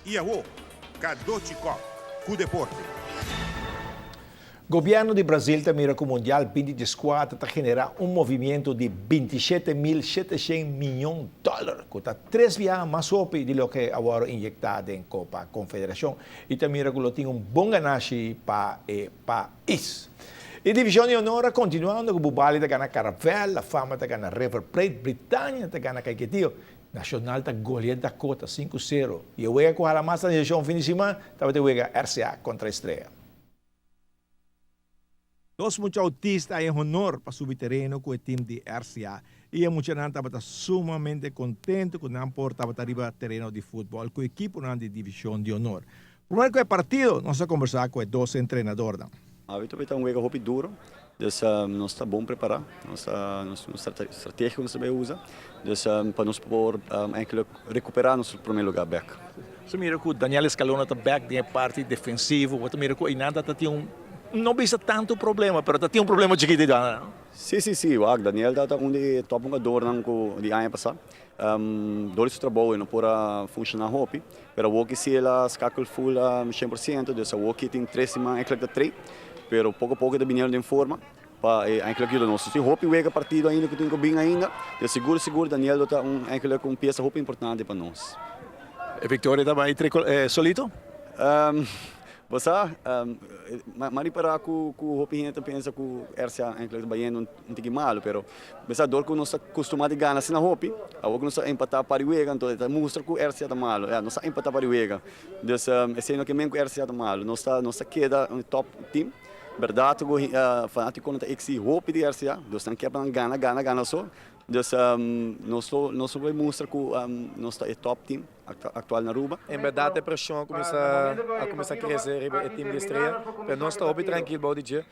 Iaô, Kadochikov, com deporte. Governo de Brasil mira que o Mundial 2024 está generar um movimento de 27.700 milhões de dólares, que está 3 vezes mais alto do que agora injetado em Copa Confederação. E também mira que tem um bom ganagem para o país. E divisão de honor continuando, que o Bubali está ganhando Caravel, a Fama está ganhando River Plate, Britânia está ganhando Caiquetío. Nacional está goleando Dakota 5-0. E o Uega com a massa de divisão fim de semana, estava de Uega RCA contra a Estrela. Nós muitos autistas em honor para subir terreno com o time de RCA. E a muita gente estava sumamente contente com não portava arriba terreno de futebol com a equipe de divisão de honor. Primeiro que é partido, nós vamos conversar com os dois treinadores. Vitor um jogo duro, então nós está bom preparar, nossa estratégia nós também usa, então para nós poder recuperar nosso primeiro lugar back. Você mira que o Daniel Escalona está back de parte defensiva, você mira que o Inanda tinha não vista tanto problema, mas tinha problema de que Sim, o Daniel está com de top jogador de ano passado. Dois trabalho não pode funcionar hopi, mas o que se ela escala full 100%, então o que tem 3 semanas é 3, mas pouco a pouco está vindo em forma para aquilo nosso. Se hopi o partido ainda que tem bem ainda, eu seguro Daniel está com peça hopi importante para nós. A vitória estava aí solito? Você, mas para que o Hopi pensa que o RCA é bem não tem mal, mas a dor que nós acostumamos a ganhar assim na Hopi, agora nós empatar para o Uega, então mostra que o RCA está mal, nós empatar para o Uega, então esse ano que mesmo o RCA está mal, nós queda no top team, verdade que fanático quando exige Hopi de RCA, nós estamos quebrando ganha só, então nós vamos mostrar que nós é top team atual na Aruba. Em verdade, a pressão começa a crescer no time de estreia. Mas nós estamos bem tranquilos para o dia.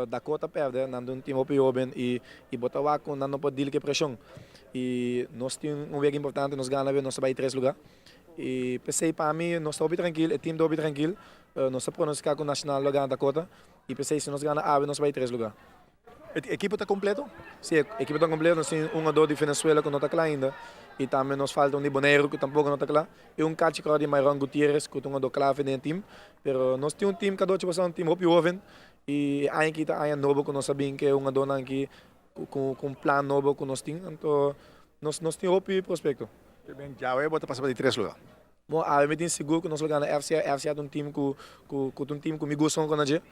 Dakota perde, não tem um time open e botar o Aco não pode dealar com pressão. E nós temos um jogo importante, nós ganhamos, nós vamos em 3 lugares. E pensei para mim, nós estamos bem tranquilos, o time está bem tranquilo. Nós pronosticamos com o Nacional lugar Dakota. E pensei, se nós ganhamos, nós vamos em 3 lugares. A equipe está completo? Sim, a equipe está completa. Nós temos um jogador de Venezuela que não está claro ainda. E também nos falta um de Boneiro que tampouco não está claro. E um cachorro de Myron Gutierrez que é um jogador clave no time. Mas nós temos um time, cada um time muito jovem. E aí que está aí novo que nós sabemos que é um jogador aqui com um plano novo que nós temos. Então, nós temos muito prospecto. Já eu vou passar para 3 lugares. Bom, eu me tenho seguro que nós vamos ganhar. RCA é um time que me gosta com a gente.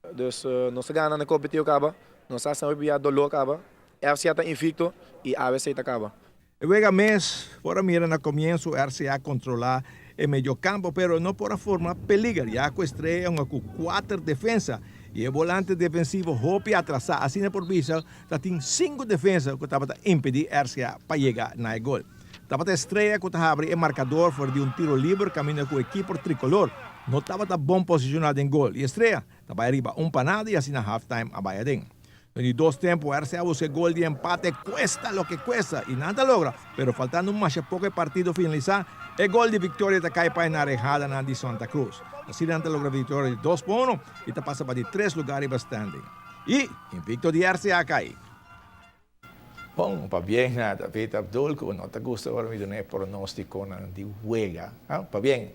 Então, nós ganhamos na competição acaba. Nós estamos a dolor acaba, RCA está invicto e a ABC está acaba. Luego mês, por mira no comienzo, RCA controlar o meio campo, pero não por a forma peligra, já que estreia com 4 defensas e o volante defensivo Hopi atrasar, assim por vista, tem 5 defensas que estava impedir RCA para chegar na gol. Estava estreia que abre o marcador fora de um tiro livre, caminha com o equipe tricolor, não estava bom posicionado em gol e estreia, estava arriba panada e assim na halftime a Bayadén. En 2 tiempos, RCA busca gol de empate, cuesta lo que cuesta y nada logra. Pero faltando un más poco partido finalizar, el gol de victoria está cae para una rejada de Santa Cruz. Así antes logra victoria de 2-1 y te pasa para 3 lugares bastante. Y invicto de RCA cae. Bom, para bien, David Abdul, que no te gusta ahora mi pronóstico de juega. Para bien.